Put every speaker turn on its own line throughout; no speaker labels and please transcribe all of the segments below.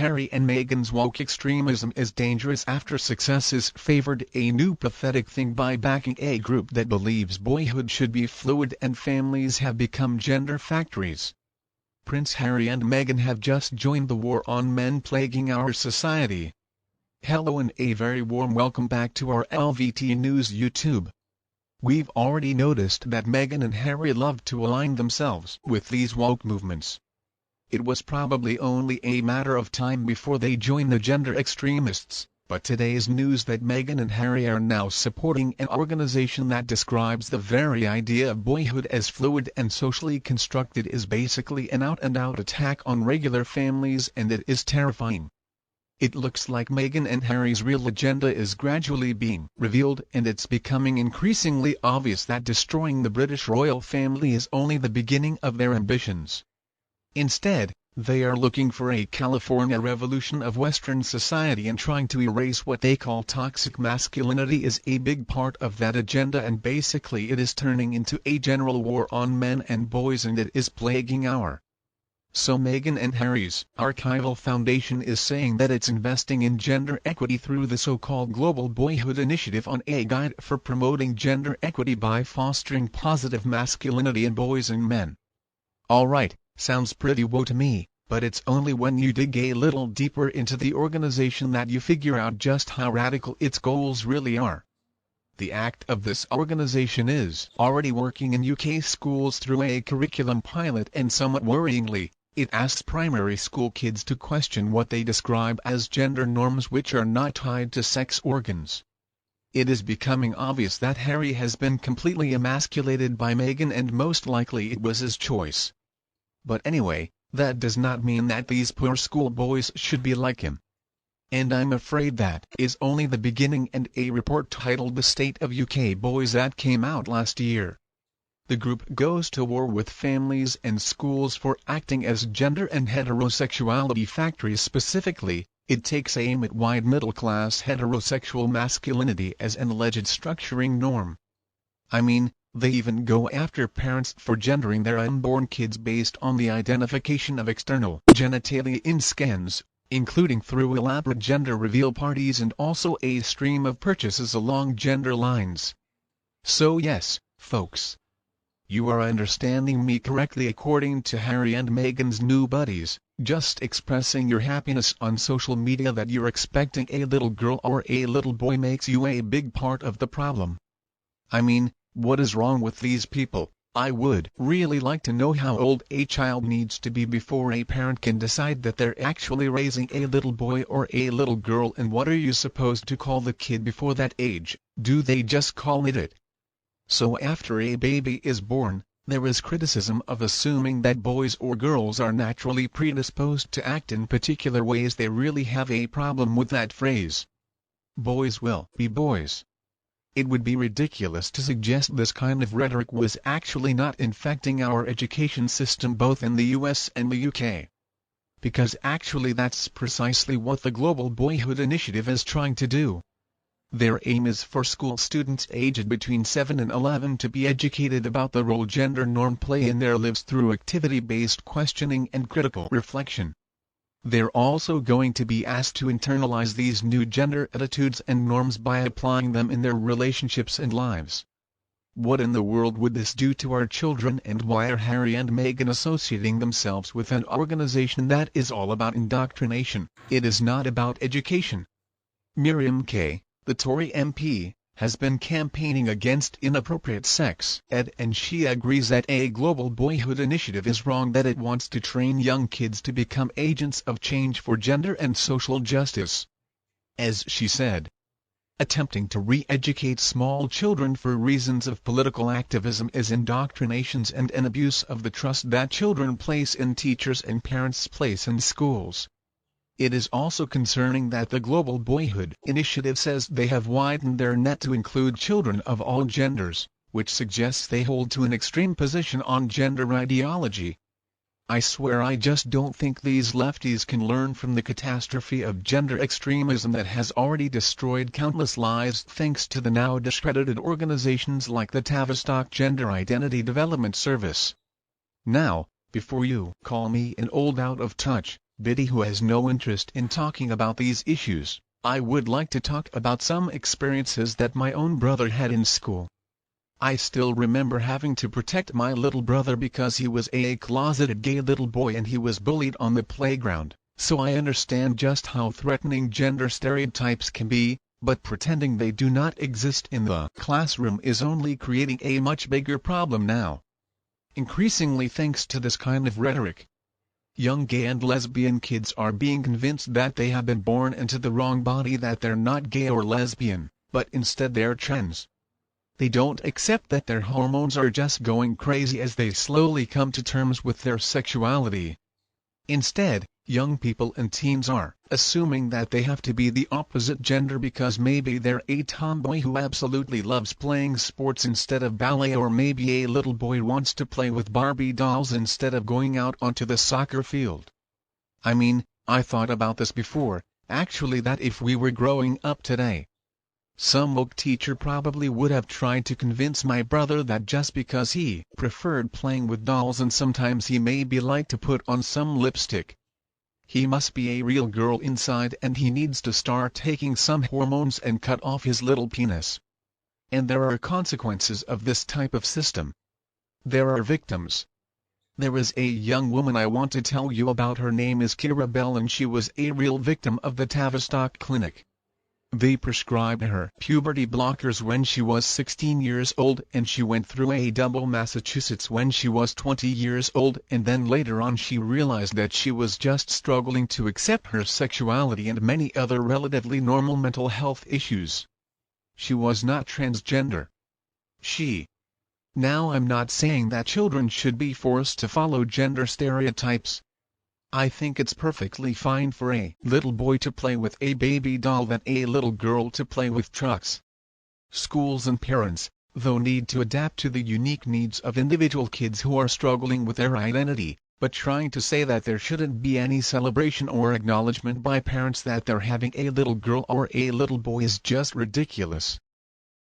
Harry and Meghan's woke extremism is dangerous after success is favored a new pathetic thing by backing a group that believes boyhood should be fluid and families have become gender factories. Prince Harry and Meghan have just joined the war on men plaguing our society. Hello and a very warm welcome back to our LVT News YouTube. We've already noticed that Meghan and Harry love to align themselves with these woke movements. It was probably only a matter of time before they join the gender extremists, but today's news that Meghan and Harry are now supporting an organization that describes the very idea of boyhood as fluid and socially constructed is basically an out-and-out attack on regular families, and it is terrifying. It looks like Meghan and Harry's real agenda is gradually being revealed, and it's becoming increasingly obvious that destroying the British royal family is only the beginning of their ambitions. Instead, they are looking for a California revolution of Western society, and trying to erase what they call toxic masculinity is a big part of that agenda, and basically it is turning into a general war on men and boys, and it is plaguing our. So Meghan and Harry's archival foundation is saying that it's investing in gender equity through the so-called Global Boyhood Initiative on a guide for promoting gender equity by fostering positive masculinity in boys and men. Alright, sounds pretty woke to me, but it's only when you dig a little deeper into the organization that you figure out just how radical its goals really are. The act of this organization is already working in UK schools through a curriculum pilot, and somewhat worryingly, it asks primary school kids to question what they describe as gender norms which are not tied to sex organs. It is becoming obvious that Harry has been completely emasculated by Meghan, and most likely it was his choice. But anyway, that does not mean that these poor schoolboys should be like him. And I'm afraid that is only the beginning, and a report titled The State of UK Boys that came out last year. The group goes to war with families and schools for acting as gender and heterosexuality factories. Specifically, it takes aim at wide middle-class heterosexual masculinity as an alleged structuring norm. I mean, they even go after parents for gendering their unborn kids based on the identification of external genitalia in scans, including through elaborate gender reveal parties and also a stream of purchases along gender lines. So yes, folks, you are understanding me correctly. According to Harry and Meghan's new buddies, just expressing your happiness on social media that you're expecting a little girl or a little boy makes you a big part of the problem. I mean, what is wrong with these people? I would really like to know how old a child needs to be before a parent can decide that they're actually raising a little boy or a little girl, and what are you supposed to call the kid before that age? Do they just call it it? So after a baby is born, there is criticism of assuming that boys or girls are naturally predisposed to act in particular ways. They really have a problem with that phrase. Boys will be boys. It would be ridiculous to suggest this kind of rhetoric was actually not infecting our education system both in the US and the UK. Because actually that's precisely what the Global Boyhood Initiative is trying to do. Their aim is for school students aged between 7 and 11 to be educated about the role gender norms play in their lives through activity-based questioning and critical reflection. They're also going to be asked to internalize these new gender attitudes and norms by applying them in their relationships and lives. What in the world would this do to our children, and why are Harry and Meghan associating themselves with an organization that is all about indoctrination? It is not about education. Miriam K., the Tory MP, has been campaigning against inappropriate sex ed, and she agrees that a Global Boyhood Initiative is wrong, that it wants to train young kids to become agents of change for gender and social justice. As she said, attempting to re-educate small children for reasons of political activism is indoctrination and an abuse of the trust that children place in teachers and parents place in schools. It is also concerning that the Global Boyhood Initiative says they have widened their net to include children of all genders, which suggests they hold to an extreme position on gender ideology. I swear I just don't think these lefties can learn from the catastrophe of gender extremism that has already destroyed countless lives thanks to the now discredited organizations like the Tavistock Gender Identity Development Service. Now, before you call me an old out of touch, Biddy, who has no interest in talking about these issues, I would like to talk about some experiences that my own brother had in school. I still remember having to protect my little brother because he was a closeted gay little boy and he was bullied on the playground, so I understand just how threatening gender stereotypes can be, but pretending they do not exist in the classroom is only creating a much bigger problem now. Increasingly, thanks to this kind of rhetoric, young gay and lesbian kids are being convinced that they have been born into the wrong body, that they're not gay or lesbian, but instead they're trans. They don't accept that their hormones are just going crazy as they slowly come to terms with their sexuality. Instead, young people and teens are assuming that they have to be the opposite gender because maybe they're a tomboy who absolutely loves playing sports instead of ballet, or maybe a little boy wants to play with Barbie dolls instead of going out onto the soccer field. I mean, I thought about this before, actually, that if we were growing up today, some woke teacher probably would have tried to convince my brother that just because he preferred playing with dolls and sometimes he maybe liked to put on some lipstick, he must be a real girl inside and he needs to start taking some hormones and cut off his little penis. And there are consequences of this type of system. There are victims. There is a young woman I want to tell you about. Her name is Kira Bell and she was a real victim of the Tavistock Clinic. They prescribed her puberty blockers when she was 16 years old, and she went through a double Massachusetts when she was 20 years old, and then later on she realized that she was just struggling to accept her sexuality and many other relatively normal mental health issues. She was not transgender. Now, I'm not saying that children should be forced to follow gender stereotypes. I think it's perfectly fine for a little boy to play with a baby doll than a little girl to play with trucks. Schools and parents, though, need to adapt to the unique needs of individual kids who are struggling with their identity, but trying to say that there shouldn't be any celebration or acknowledgement by parents that they're having a little girl or a little boy is just ridiculous.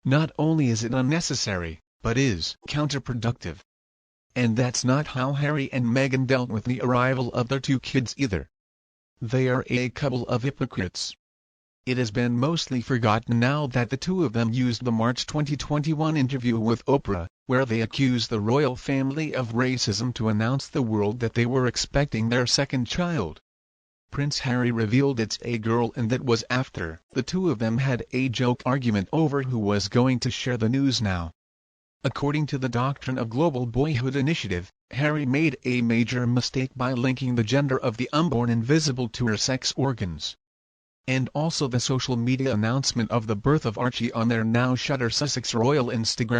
Not only is it unnecessary, but is counterproductive. And that's not how Harry and Meghan dealt with the arrival of their two kids either. They are a couple of hypocrites. It has been mostly forgotten now that the two of them used the March 2021 interview with Oprah, where they accused the royal family of racism, to announce the world that they were expecting their second child. Prince Harry revealed it's a girl, and that was after the two of them had a joke argument over who was going to share the news now. According to the Doctrine of Global Boyhood Initiative, Harry made a major mistake by linking the gender of the unborn invisible to her sex organs. And also the social media announcement of the birth of Archie on their now Shutter Sussex royal Instagram